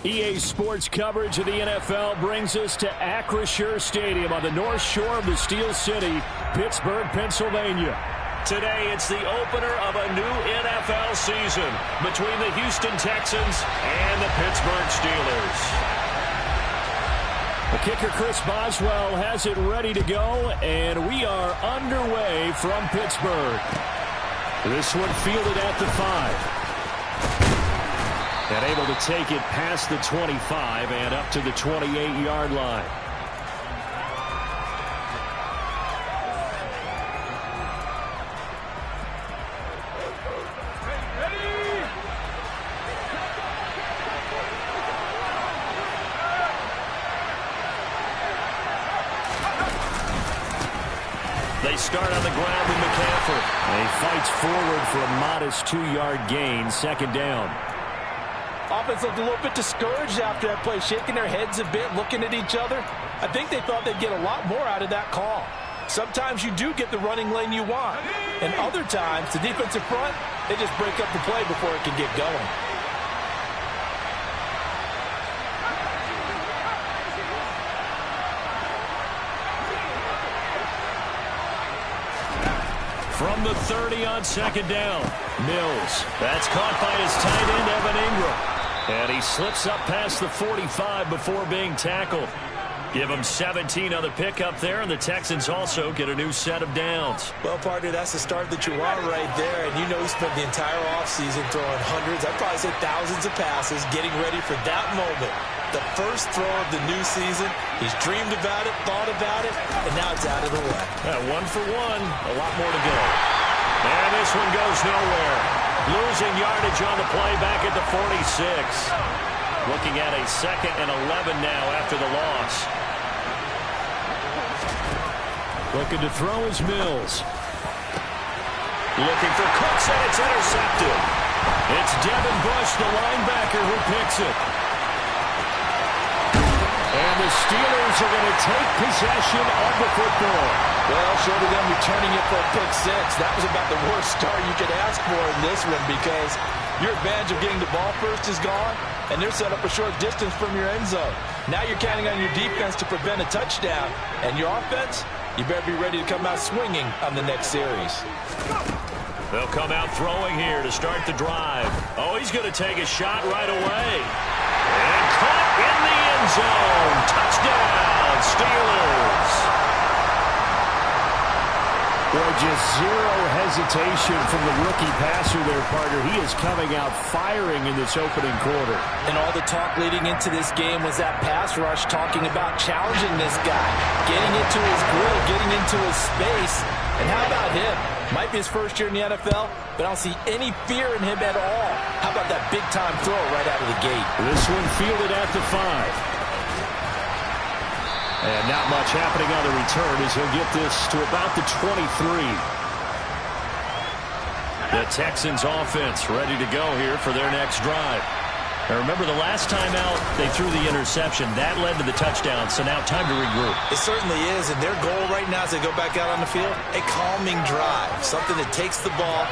EA Sports coverage of the NFL brings us to Acrisure Stadium on the north shore of the Steel City, Pittsburgh, Pennsylvania. Today, it's the opener of a new NFL season between the Houston Texans and the Pittsburgh Steelers. The kicker, Chris Boswell, has it ready to go, and we are underway from Pittsburgh. This one fielded at the 5. And able to take it past the 25 and up to the 28-yard line. They start on the ground with McCaffrey. And he fights forward for a modest 2-yard gain, second down. Offense looked a little bit discouraged after that play, shaking their heads a bit, looking at each other. I think they thought they'd get a lot more out of that call. Sometimes you do get the running lane you want, and other times, the defensive front, they just break up the play before it can get going. From the 30 on second down, Mills. That's caught by his tight end, Evan Ingram. And he slips up past the 45 before being tackled. Give him 17 on the pickup there, and the Texans also get a new set of downs. Well, partner, that's the start that you want right there. And you know he spent the entire offseason throwing hundreds, I'd probably say thousands of passes, getting ready for that moment. The first throw of the new season. He's dreamed about it, thought about it, and now it's out of the way. Yeah, 1 for 1, a lot more to go. And this one goes nowhere. Losing yardage on the play back at the 46. Looking at a 2nd and 11 now after the loss. Looking to throw is Mills. Looking for Cooks, and it's intercepted. It's Devin Bush, the linebacker, who picks it. And the Steelers are going to take possession of the football. Well, short of them returning it for a pick 6, that was about the worst start you could ask for in this one, because your advantage of getting the ball first is gone, and they're set up a short distance from your end zone. Now you're counting on your defense to prevent a touchdown, and your offense, you better be ready to come out swinging on the next series. They'll come out throwing here to start the drive. Oh, he's going to take a shot right away. And caught in the end zone. Touchdown, Steelers. Boy, just zero hesitation from the rookie passer there, partner. He is coming out firing in this opening quarter. And all the talk leading into this game was that pass rush, talking about challenging this guy, getting into his grill, getting into his space. And how about him? Might be his first year in the NFL, but I don't see any fear in him at all. How about that big-time throw right out of the gate? This one fielded at the 5. And not much happening on the return as he'll get this to about the 23. The Texans offense ready to go here for their next drive. Now remember, the last time out, they threw the interception. That led to the touchdown, so now time to regroup. It certainly is, and their goal right now as they go back out on the field, a calming drive. Something that takes the ball,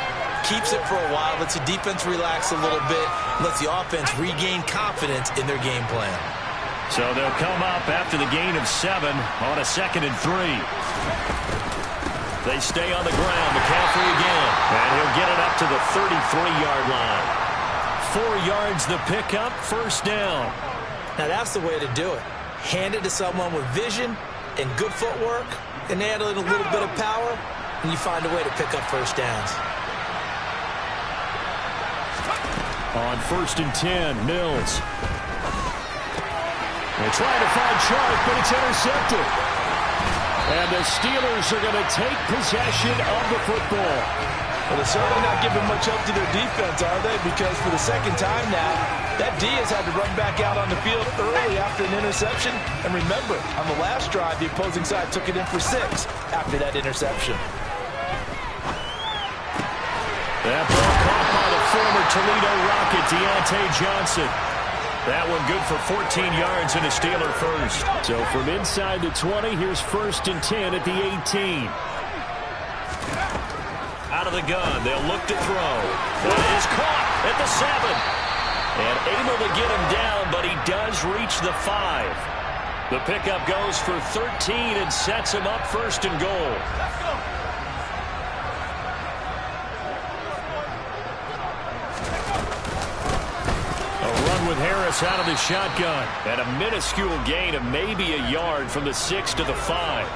keeps it for a while, lets the defense relax a little bit, lets the offense regain confidence in their game plan. So they'll come up after the gain of 7 on a 2nd and 3. They stay on the ground. McCaffrey again. And he'll get it up to the 33-yard line. 4 yards the pickup, first down. Now that's the way to do it. Hand it to someone with vision and good footwork, and add in a little bit of power, and you find a way to pick up first downs. On 1st and 10, Mills. They're trying to find Sharp, but it's intercepted. And the Steelers are going to take possession of the football. Well, they're certainly not giving much up to their defense, are they? Because for the second time now, that D has had to run back out on the field early after an interception. And remember, on the last drive, the opposing side took it in for 6 after that interception. That ball caught by the former Toledo Rocket, Deontay Johnson. That one good for 14 yards and a Steeler first. So from inside the 20, here's 1st and 10 at the 18. Out of the gun, they'll look to throw. That is caught at the 7. And able to get him down, but he does reach the 5. The pickup goes for 13 and sets him up first and goal. With Harris out of the shotgun, and a minuscule gain of maybe a yard from the 6 to the 5.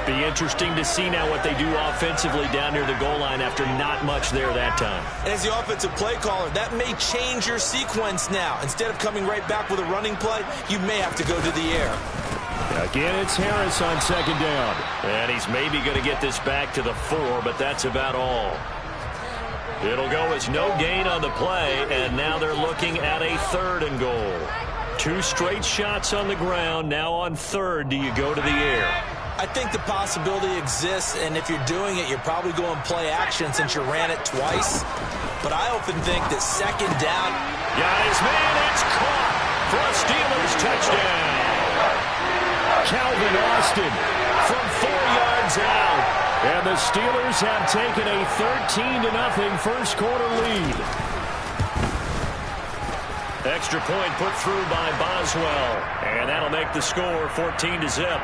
Be interesting to see now what they do offensively down near the goal line after not much there that time. And as the offensive play caller, that may change your sequence now. Instead of coming right back with a running play, you may have to go to the air. Again, it's Harris on second down. And he's maybe going to get this back to the 4, but that's about all. It'll go as no gain on the play, and now they're looking at a 3rd and goal. 2 straight shots on the ground. Now on 3rd, do you go to the air? I think the possibility exists, and if you're doing it, you're probably going play action since you ran it twice. But I often think that second down. Got his man, it's caught for a Steelers touchdown. Calvin Austin from 4 yards out. And the Steelers have taken a 13-0 first quarter lead. Extra point put through by Boswell. And that'll make the score 14-0.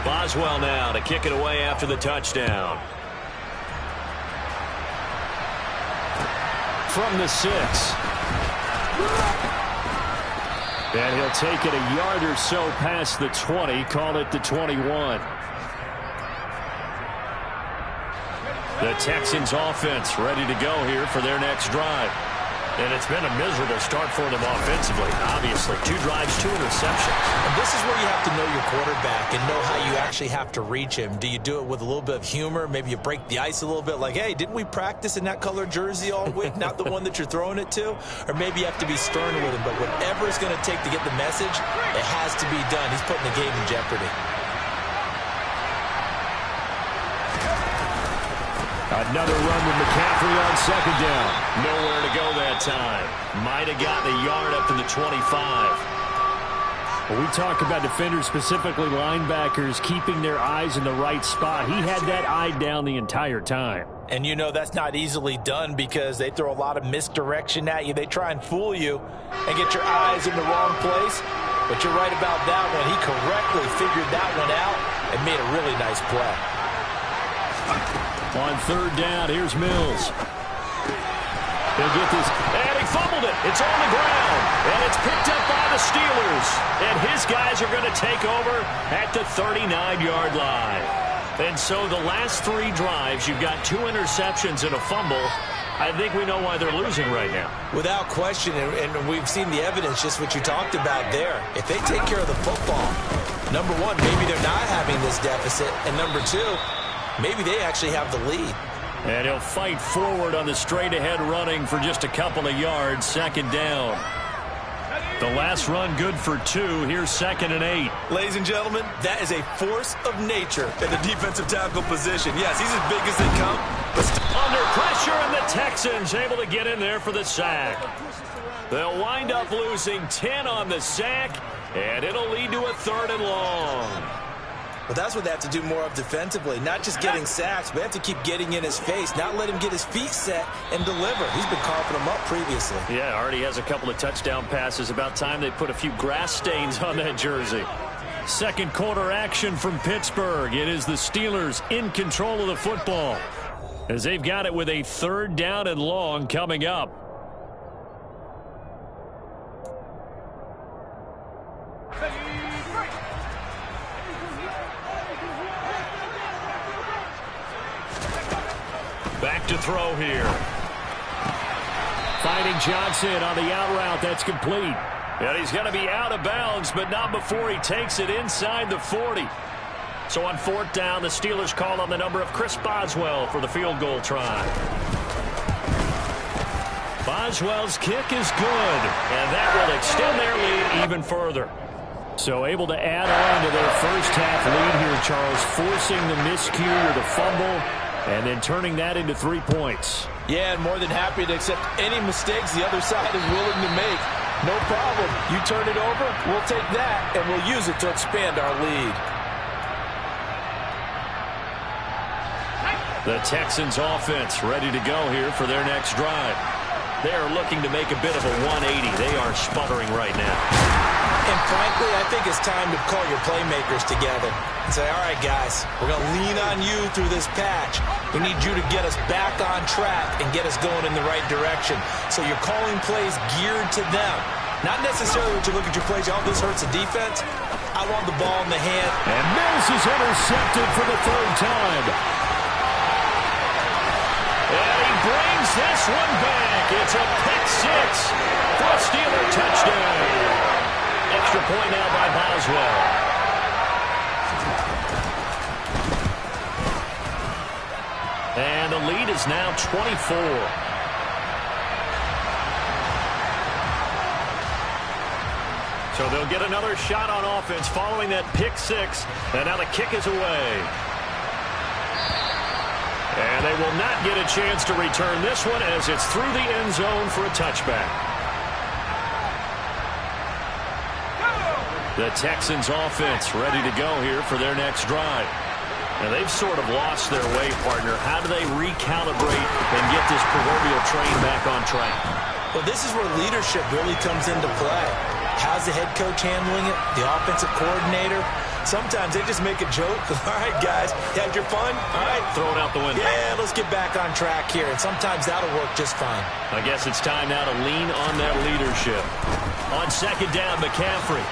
Boswell now to kick it away after the touchdown. From the 6. And he'll take it a yard or so past the 20, call it the 21. The Texans offense ready to go here for their next drive. And it's been a miserable start for them offensively, obviously. 2 drives, 2 interceptions. And this is where you have to know your quarterback and know how you actually have to reach him. Do you do it with a little bit of humor? Maybe you break the ice a little bit like, hey, didn't we practice in that color jersey all week? Not the one that you're throwing it to? Or maybe you have to be stern with him. But whatever it's going to take to get the message, it has to be done. He's putting the game in jeopardy. Another run with McCaffrey on second down. Nowhere to go that time. Might have gotten a yard up to the 25. When we talk about defenders, specifically linebackers, keeping their eyes in the right spot, he had that eye down the entire time. And you know that's not easily done because they throw a lot of misdirection at you. They try and fool you and get your eyes in the wrong place. But you're right about that one. He correctly figured that one out and made a really nice play. On third down, here's Mills. He'll get this, and he fumbled it. It's on the ground, and it's picked up by the Steelers. And his guys are going to take over at the 39-yard line. And so the last 3 drives, you've got 2 interceptions and a fumble. I think we know why they're losing right now. Without question, and we've seen the evidence, just what you talked about there. If they take care of the football, number 1, maybe they're not having this deficit, and number 2, maybe they actually have the lead. And he'll fight forward on the straight-ahead running for just a couple of yards, second down. The last run good for 2. Here's 2nd and 8. Ladies and gentlemen, that is a force of nature in the defensive tackle position. Yes, he's as big as they come. But under pressure, and the Texans able to get in there for the sack. They'll wind up losing 10 on the sack, and it'll lead to a 3rd and long. But that's what they have to do more of defensively. Not just getting sacks, but they have to keep getting in his face. Not let him get his feet set and deliver. He's been coughing them up previously. Yeah, already has a couple of touchdown passes. About time they put a few grass stains on that jersey. Second quarter action from Pittsburgh. It is the Steelers in control of the football, as they've got it with a 3rd down and long coming up. Back to throw here. Finding Johnson on the out route. That's complete. And he's going to be out of bounds, but not before he takes it inside the 40. So on 4th down, the Steelers call on the number of Chris Boswell for the field goal try. Boswell's kick is good, and that will extend their lead even further. So able to add on to their first half lead here, Charles, forcing the miscue or the fumble, and then turning that into 3 points. Yeah, and more than happy to accept any mistakes the other side is willing to make. No problem. You turn it over, we'll take that, and we'll use it to expand our lead. The Texans offense ready to go here for their next drive. They are looking to make a bit of a 180. They are sputtering right now. And frankly, I think it's time to call your playmakers together and say, all right, guys, we're going to lean on you through this patch. We need you to get us back on track and get us going in the right direction. So you're calling plays geared to them. Not necessarily when you look at your plays, oh, this hurts the defense. I want the ball in the hand. And Mills is intercepted for the third time. And he brings this one back. It's a pick six for a Steeler touchdown. Extra point now by Boswell. And the lead is now 24. So they'll get another shot on offense following that pick six. And now the kick is away. And they will not get a chance to return this one as it's through the end zone for a touchback. The Texans offense ready to go here for their next drive. And they've sort of lost their way, partner. How do they recalibrate and get this proverbial train back on track? Well, this is where leadership really comes into play. How's the head coach handling it? The offensive coordinator? Sometimes they just make a joke. All right, guys, you had your fun? All right. Throw it out the window. Yeah, let's get back on track here. And sometimes that'll work just fine. I guess it's time now to lean on that leadership. On second down, McCaffrey.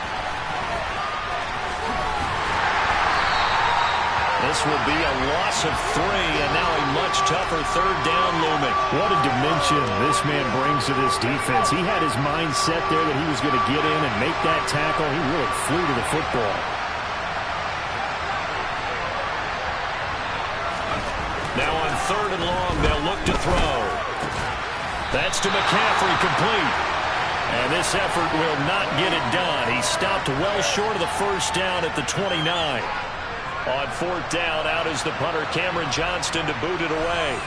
This will be a loss of 3, and now a much tougher third down looming. What a dimension this man brings to this defense. He had his mind set there that he was going to get in and make that tackle. He really flew to the football. Now on third and long, they'll look to throw. That's to McCaffrey, complete. And this effort will not get it done. He stopped well short of the first down at the 29. On fourth down, out is the punter, Cameron Johnston, to boot it away.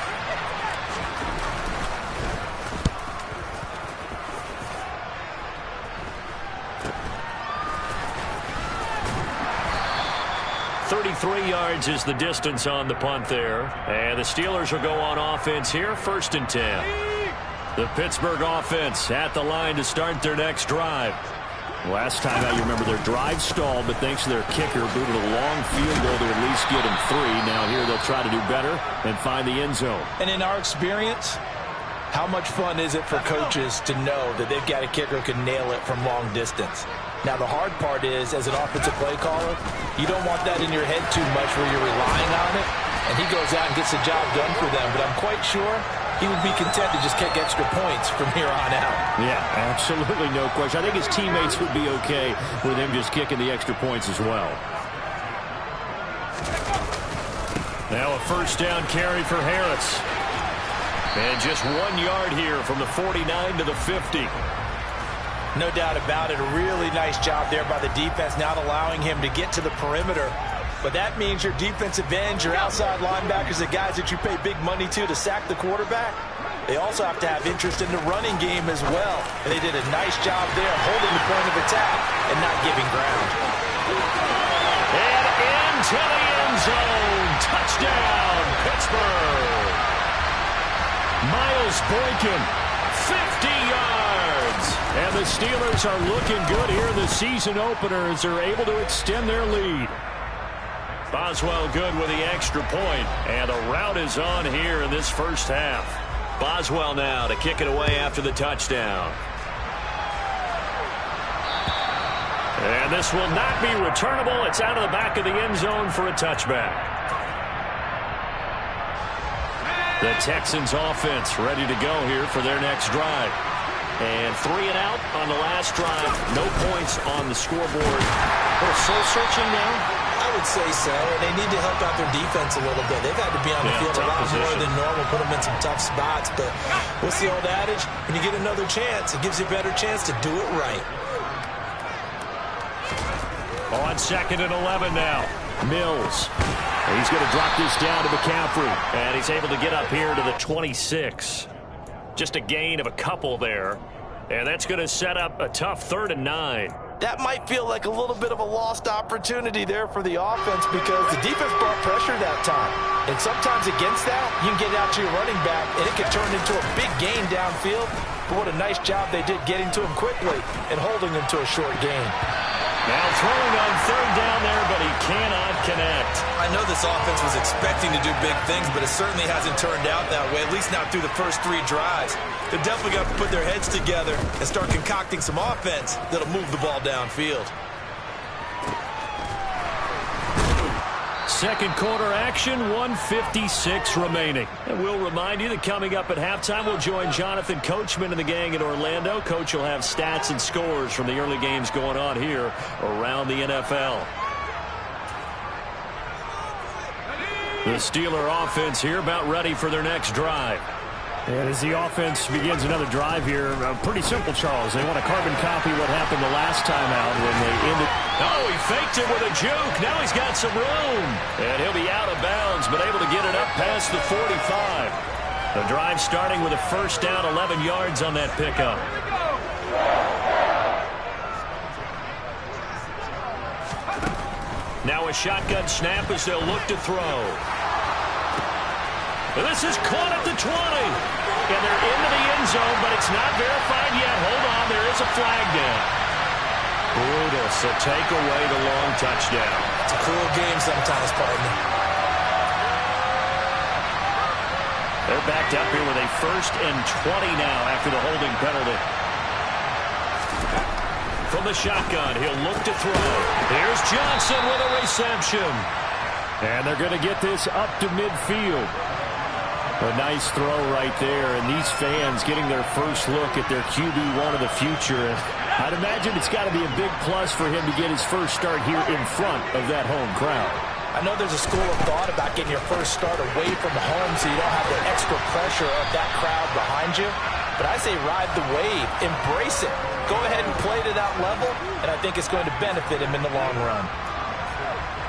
.33 yards is the distance on the punt there. And the Steelers will go on offense here, 1st and 10. The Pittsburgh offense at the line to start their next drive. Last time out, you remember their drive stalled, but thanks to their kicker, booted a long field goal to at least get them 3. Now here they'll try to do better and find the end zone. And in our experience, how much fun is it for coaches to know that they've got a kicker who can nail it from long distance? Now the hard part is, as an offensive play caller, you don't want that in your head too much where you're relying on it, and he goes out and gets the job done for them. But I'm quite sure he would be content to just kick extra points from here on out. Yeah, absolutely no question. I think his teammates would be okay with him just kicking the extra points as well. Now a first down carry for Harris. And just 1 yard here from the 49 to the 50. No doubt about it. A really nice job there by the defense, not allowing him to get to the perimeter. But that means your defensive ends, your outside linebackers, the guys that you pay big money to sack the quarterback, they also have to have interest in the running game as well. And they did a nice job there holding the point of attack and not giving ground. And into the end zone. Touchdown, Pittsburgh. Miles Boykin, 50 yards. And the Steelers are looking good here in the season opener as they're able to extend their lead. Boswell good with the extra point, and the route is on here in this first half. Boswell now to kick it away after the touchdown. And this will not be returnable. It's out of the back of the end zone for a touchback. The Texans offense ready to go here for their next drive. And 3 and out on the last drive. No points on the scoreboard. A little soul-searching now. I would say so. They need to help out their defense a little bit. They've had to be on the field a lot more than normal, put them in some tough spots. But what's the old adage? When you get another chance, it gives you a better chance to do it right. On 2nd and 11 now. Mills. He's going to drop this down to McCaffrey. And he's able to get up here to the 26. Just a gain of a couple there. And that's going to set up a tough 3rd and 9. that might feel like a little bit of a lost opportunity there for the offense because the defense brought pressure that time. And sometimes against that, you can get out to your running back, and it can turn into a big gain downfield. But what a nice job they did getting to him quickly and holding him to a short gain. Now throwing on third down there, but he cannot connect. I know this offense was expecting to do big things, but it certainly hasn't turned out that way, at least not through the first 3 drives. They're definitely got to put their heads together and start concocting some offense that'll move the ball downfield. Second quarter action, 1:56 remaining. And we'll remind you that coming up at halftime, we'll join Jonathan Coachman and the gang in Orlando. Coach will have stats and scores from the early games going on here around the NFL. The Steeler offense here about ready for their next drive. And as the offense begins another drive here, pretty simple, Charles. They want to carbon copy what happened the last time out when they ended. Oh, he faked it with a juke. Now he's got some room. And he'll be out of bounds, but able to get it up past the 45. The drive starting with a first down, 11 yards on that pickup. Now a shotgun snap as they'll look to throw. This is caught at the 20. And they're into the end zone, but it's not verified yet. Hold on, there is a flag down. Brutal, so take away the long touchdown. It's a cruel game sometimes, partner. They're backed up here with a first and 20 now after the holding penalty. From the shotgun, he'll look to throw. Here's Johnson with a reception. And they're going to get this up to midfield. A nice throw right there, and these fans getting their first look at their QB1 of the future. I'd imagine it's got to be a big plus for him to get his first start here in front of that home crowd. I know there's a school of thought about getting your first start away from home so you don't have the extra pressure of that crowd behind you. But I say ride the wave, embrace it. Go ahead and play to that level, and I think it's going to benefit him in the long run.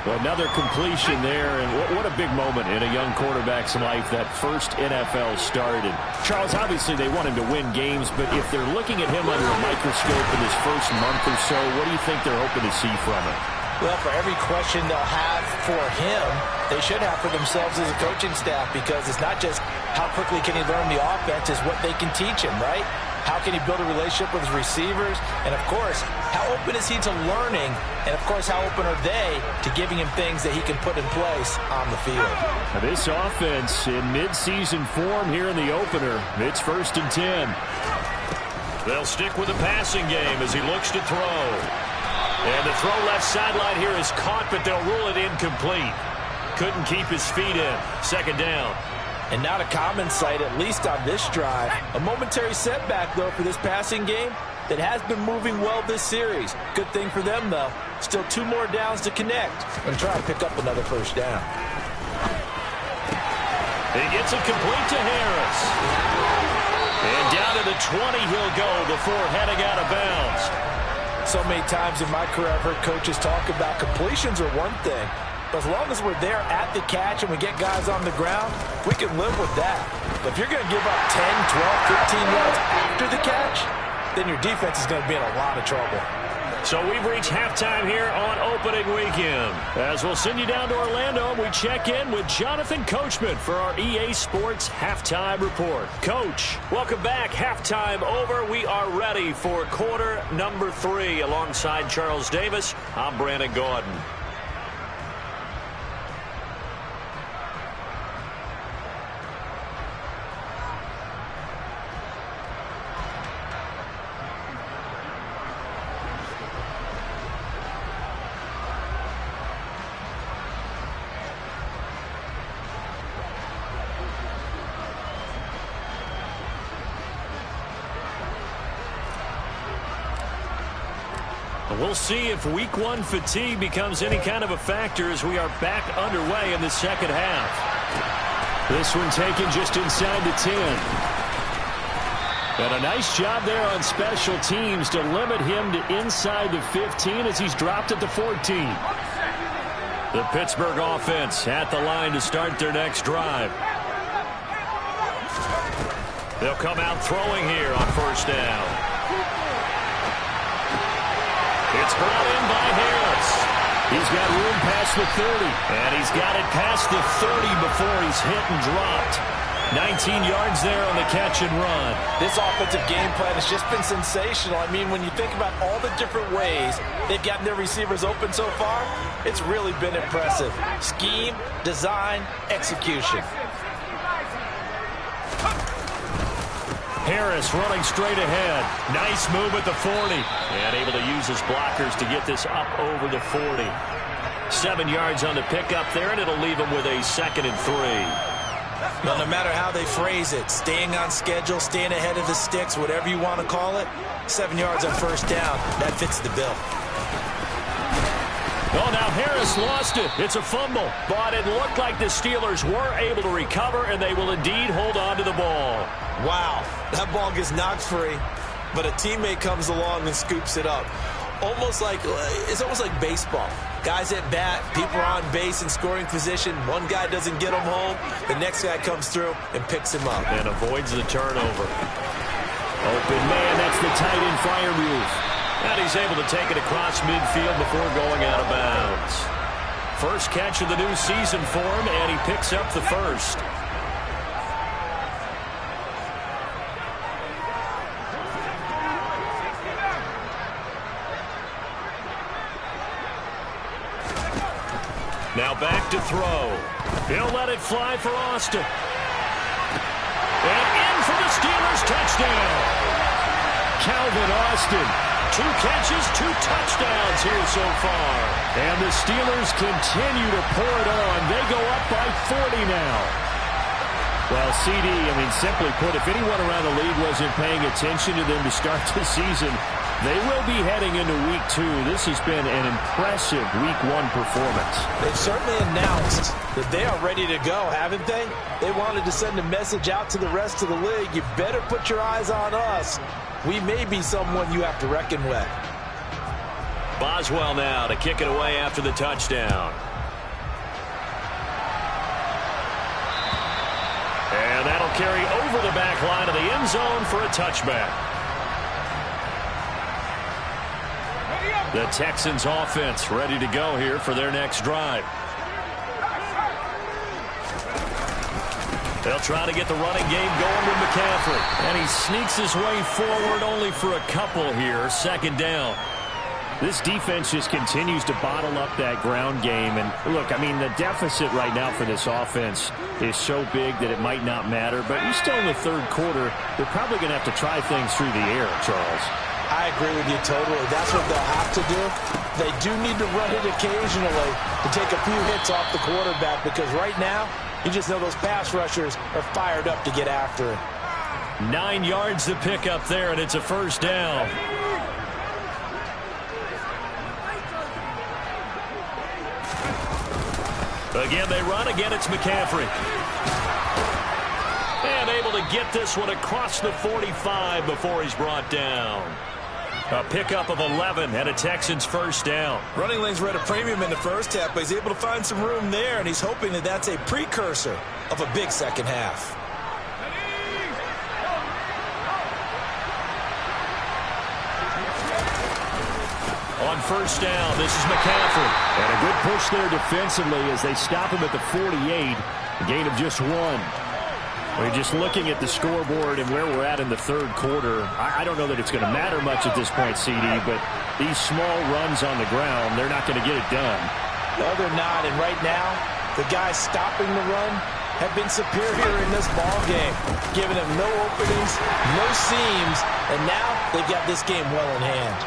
Well, another completion there, and what a big moment in a young quarterback's life, that first NFL start. And Charles, obviously they want him to win games, but if they're looking at him under a microscope in his first month or so, what do you think they're hoping to see from him? Well, for every question they'll have for him, they should have for themselves as a coaching staff, because it's not just how quickly can he learn the offense, it's what they can teach him, right? How can he build a relationship with his receivers? And, of course, how open is he to learning? And, of course, how open are they to giving him things that he can put in place on the field? Now, this offense in midseason form here in the opener. It's first and 10. They'll stick with the passing game as he looks to throw. And the throw left sideline here is caught, but they'll rule it incomplete. Couldn't keep his feet in. Second down. And not a common sight, at least on this drive. A momentary setback, though, for this passing game that has been moving well this series. Good thing for them, though. Still 2 more downs to connect and try and pick up another first down. He gets it complete to Harris. And down to the 20 he'll go before heading out of bounds. So many times in my career I've heard coaches talk about completions are one thing. But as long as we're there at the catch and we get guys on the ground, we can live with that. But if you're going to give up 10, 12, 15 yards after the catch, then your defense is going to be in a lot of trouble. So we've reached halftime here on opening weekend. As we'll send you down to Orlando, we check in with Jonathan Coachman for our EA Sports Halftime Report. Coach, welcome back. Halftime over. We are ready for quarter number 3. Alongside Charles Davis, I'm Brandon Gordon. We'll see if week 1 fatigue becomes any kind of a factor as we are back underway in the second half. This one taken just inside the 10. And a nice job there on special teams to limit him to inside the 15 as he's dropped at the 14. The Pittsburgh offense at the line to start their next drive. They'll come out throwing here on first down. It's brought in by Harris. He's got room past the 30, and he's got it past the 30 before he's hit and dropped. 19 yards there on the catch and run. This offensive game plan has just been sensational. I mean, when you think about all the different ways they've gotten their receivers open so far, it's really been impressive. Scheme, design, execution. Harris running straight ahead. Nice move at the 40. And able to use his blockers to get this up over the 40. 7 yards on the pickup there, and it'll leave him with a 2nd and 3. Well, no matter how they phrase it, staying on schedule, staying ahead of the sticks, whatever you want to call it, 7 yards on first down, that fits the bill. Oh, now Harris lost it. It's a fumble. But it looked like the Steelers were able to recover, and they will indeed hold on to the ball. Wow, that ball gets knocked free, but a teammate comes along and scoops it up. It's almost like baseball. Guys at bat, people are on base in scoring position. One guy doesn't get him home. The next guy comes through and picks him up. And avoids the turnover. Open man, that's the tight end fire move. And he's able to take it across midfield before going out of bounds. First catch of the new season for him, and he picks up the first. Now back to throw. He'll let it fly for Austin. And in for the Steelers touchdown. Calvin Austin. 2 catches, 2 touchdowns here so far. And the Steelers continue to pour it on. They go up by 40 now. Well, CD, simply put, if anyone around the league wasn't paying attention to them to start the season, they will be heading into Week 2. This has been an impressive Week 1 performance. They've certainly announced that they are ready to go, haven't they? They wanted to send a message out to the rest of the league. You better put your eyes on us. We may be someone you have to reckon with. Boswell now to kick it away after the touchdown. And that'll carry over the back line of the end zone for a touchback. The Texans offense ready to go here for their next drive. They'll try to get the running game going with McCaffrey. And he sneaks his way forward only for a couple here. 2nd down. This defense just continues to bottle up that ground game. And look, the deficit right now for this offense is so big that it might not matter. But you're still in the 3rd quarter. They're probably going to have to try things through the air, Charles. I agree with you totally. That's what they'll have to do. They do need to run it occasionally to take a few hits off the quarterback, because right now, you just know those pass rushers are fired up to get after it. 9 yards to pick up there, and it's a 1st down. Again, they run. Again, it's McCaffrey. And able to get this one across the 45 before he's brought down. A pickup of 11 and a Texans 1st down. Running lanes were at a premium in the first half, but he's able to find some room there, and he's hoping that that's a precursor of a big second half. On 1st down, this is McCaffrey. And a good push there defensively as they stop him at the 48. A gain of just 1. We're just looking at the scoreboard and where we're at in the 3rd quarter. I don't know that it's going to matter much at this point, CD, but these small runs on the ground, they're not going to get it done. No, they're not. And right now, the guys stopping the run have been superior in this ball game, giving them no openings, no seams, and now they've got this game well in hand.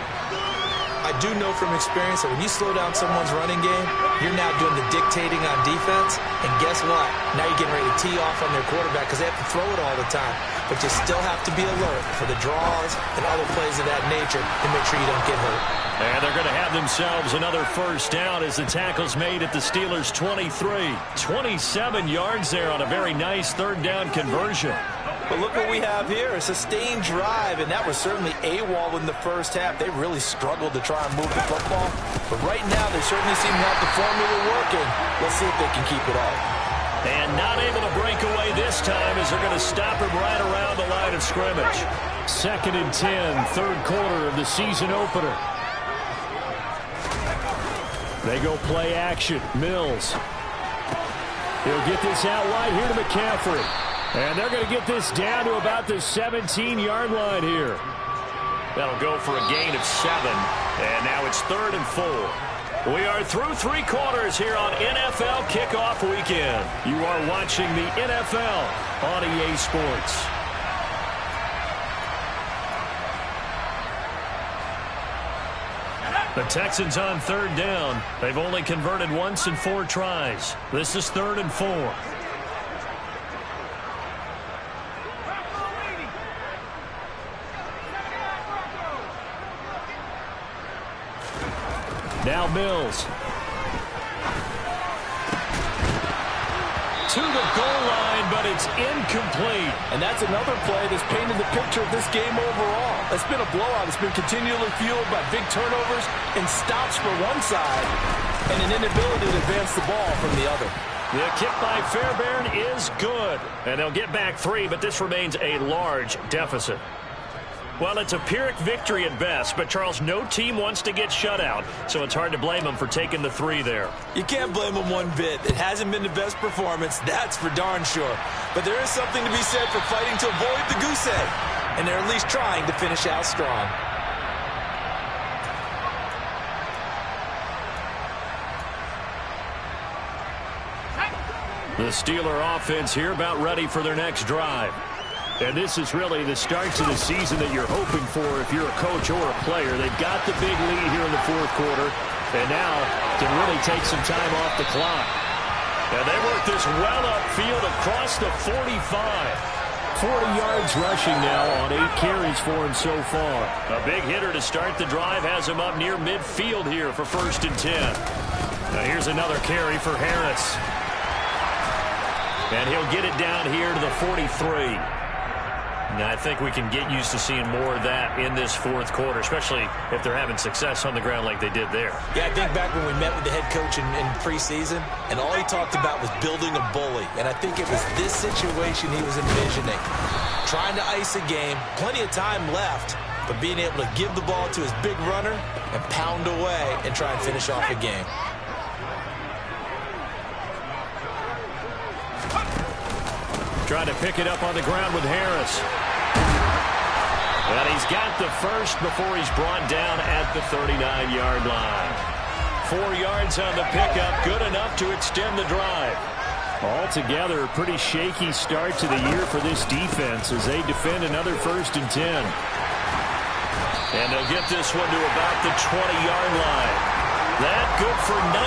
I do know from experience that when you slow down someone's running game, you're now doing the dictating on defense. And guess what? Now you're getting ready to tee off on their quarterback because they have to throw it all the time. But you still have to be alert for the draws and other plays of that nature to make sure you don't get hurt. And they're going to have themselves another 1st down as the tackle's made at the Steelers' 23. 27 yards there on a very nice 3rd down conversion. But look what we have here, a sustained drive, and that was certainly AWOL in the first half. They really struggled to try and move the football. But right now, they certainly seem to have the formula working. Let's see if they can keep it up. And not able to break away this time as they're going to stop him right around the line of scrimmage. 2nd and 10, 3rd quarter of the season opener. They go play action. Mills. He'll get this out wide here to McCaffrey. And they're going to get this down to about the 17-yard line here. That'll go for a gain of 7. And now it's 3rd and 4. We are through 3 quarters here on NFL Kickoff Weekend. You are watching the NFL on EA Sports. The Texans on 3rd down. They've only converted once in 4 tries. This is 3rd and 4. Now Mills. To the goal line, but it's incomplete. And that's another play that's painted the picture of this game overall. It's been a blowout. It's been continually fueled by big turnovers and stops for one side and an inability to advance the ball from the other. The kick by Fairbairn is good. And they'll get back 3, but this remains a large deficit. Well, it's a Pyrrhic victory at best, but, Charles, no team wants to get shut out, so it's hard to blame them for taking the 3 there. You can't blame them one bit. It hasn't been the best performance, that's for darn sure. But there is something to be said for fighting to avoid the goose egg, and they're at least trying to finish out strong. The Steeler offense here about ready for their next drive. And this is really the start to the season that you're hoping for if you're a coach or a player. They've got the big lead here in the 4th quarter, and now can really take some time off the clock. And they work this well upfield across the 45. 40 yards rushing now on 8 carries for him so far. A big hitter to start the drive has him up near midfield here for 1st and 10. Now here's another carry for Harris. And he'll get it down here to the 43. Now, I think we can get used to seeing more of that in this 4th quarter, especially if they're having success on the ground like they did there. Yeah, I think back when we met with the head coach in preseason, and all he talked about was building a bully. And I think it was this situation he was envisioning. Trying to ice a game, plenty of time left, but being able to give the ball to his big runner and pound away and try and finish off a game. Trying to pick it up on the ground with Harris. And he's got the first before he's brought down at the 39-yard line. 4 yards on the pickup, good enough to extend the drive. Altogether, a pretty shaky start to the year for this defense as they defend another 1st and 10. And they'll get this one to about the 20-yard line. That good for 19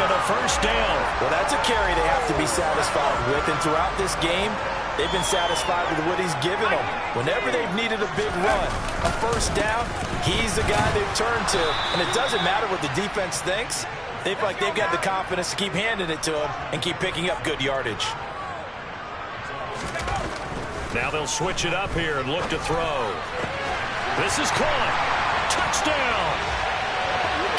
and a 1st down. Well, that's a carry they have to be satisfied with. And throughout this game, they've been satisfied with what he's given them. Whenever they've needed a big run, a 1st down, he's the guy they've turned to. And it doesn't matter what the defense thinks. They feel like they've got the confidence to keep handing it to him and keep picking up good yardage. Now they'll switch it up here and look to throw. This is caught. Touchdown.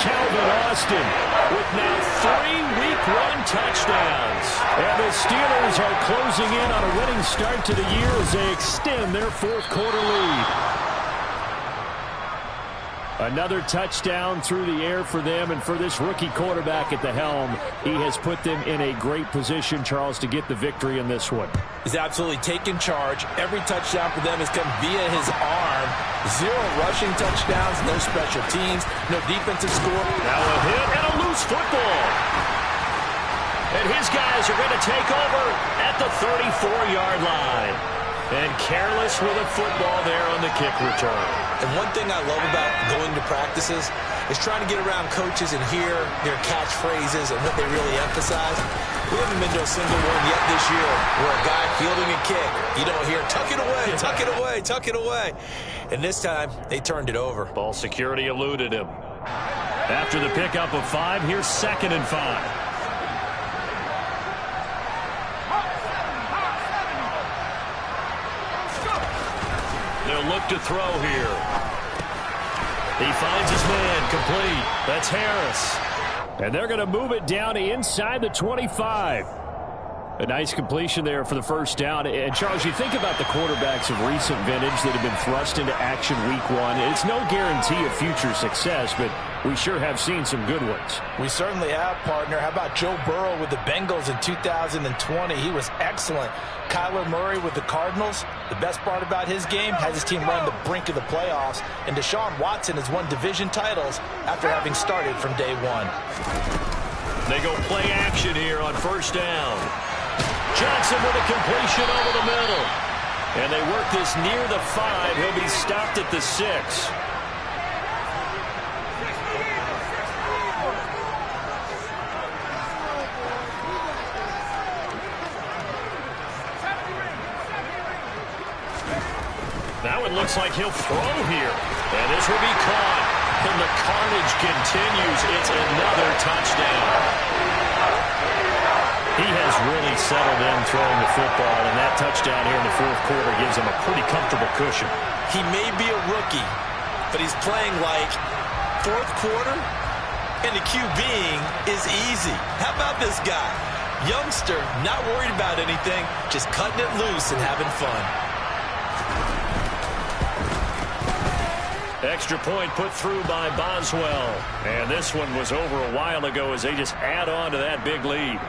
Calvin Austin with now 3 Week 1 touchdowns. And the Steelers are closing in on a winning start to the year as they extend their 4th quarter lead. Another touchdown through the air for them, and for this rookie quarterback at the helm, he has put them in a great position, Charles, to get the victory in this one. He's absolutely taken charge. Every touchdown for them has come via his arm. 0 rushing touchdowns, no special teams, no defensive score. Now a hit and a loose football. And his guys are going to take over at the 34-yard line. And careless with a football there on the kick return. And one thing I love about going to practices is trying to get around coaches and hear their catchphrases and what they really emphasize. We haven't been to a single one yet this year where a guy fielding a kick, you don't hear, tuck it away, tuck it away, tuck it away. And this time, they turned it over. Ball security eluded him. After the pickup of 5, here's 2nd and 5. They'll look to throw here. He finds his man, complete. That's Harris. And they're going to move it down inside the 25. A nice completion there for the first down. And, Charles, you think about the quarterbacks of recent vintage that have been thrust into action week one. It's no guarantee of future success, but we sure have seen some good ones. We certainly have, partner. How about Joe Burrow with the Bengals in 2020? He was excellent. Kyler Murray with the Cardinals. The best part about his game has his team run the brink of the playoffs. And Deshaun Watson has won division titles after having started from day one. They go play action here on first down. Johnson with a completion over the middle. And they work this near the 5. He'll be stopped at the 6. Now it looks like he'll throw here. And this will be caught. And the carnage continues. It's another touchdown. He has really settled in throwing the football, and that touchdown here in the fourth quarter gives him a pretty comfortable cushion. He may be a rookie, but he's playing like fourth quarter, and the QBing is easy. How about this guy? Youngster, not worried about anything, just cutting it loose and having fun. Extra point put through by Boswell. And this one was over a while ago as they just add on to that big lead.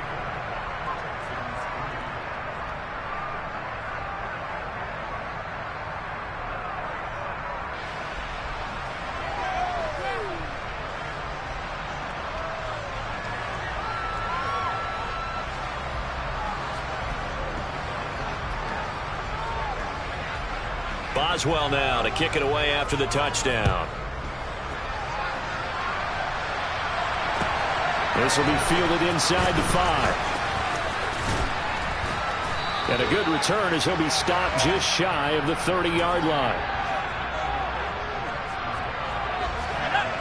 Boswell now to kick it away after the touchdown. This will be fielded inside the 5. And a good return as he'll be stopped just shy of the 30-yard line.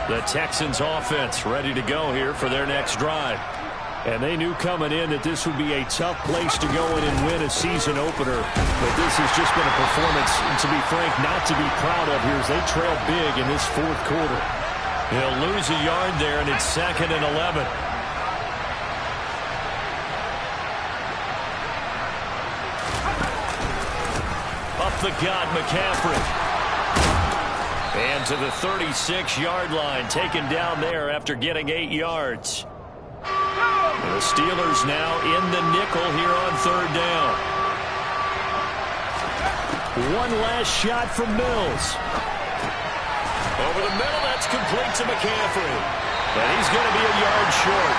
The Texans offense ready to go here for their next drive. And they knew coming in that this would be a tough place to go in and win a season opener. But this has just been a performance, to be frank, not to be proud of here as they trail big in this fourth quarter. He'll lose a yard there, and it's 2nd and 11. Up the gut, McCaffrey. And to the 36-yard line, taken down there after getting 8 yards. The Steelers now in the nickel here on third down. One last shot from Mills. Over the middle, that's complete to McCaffrey. And he's going to be a yard short.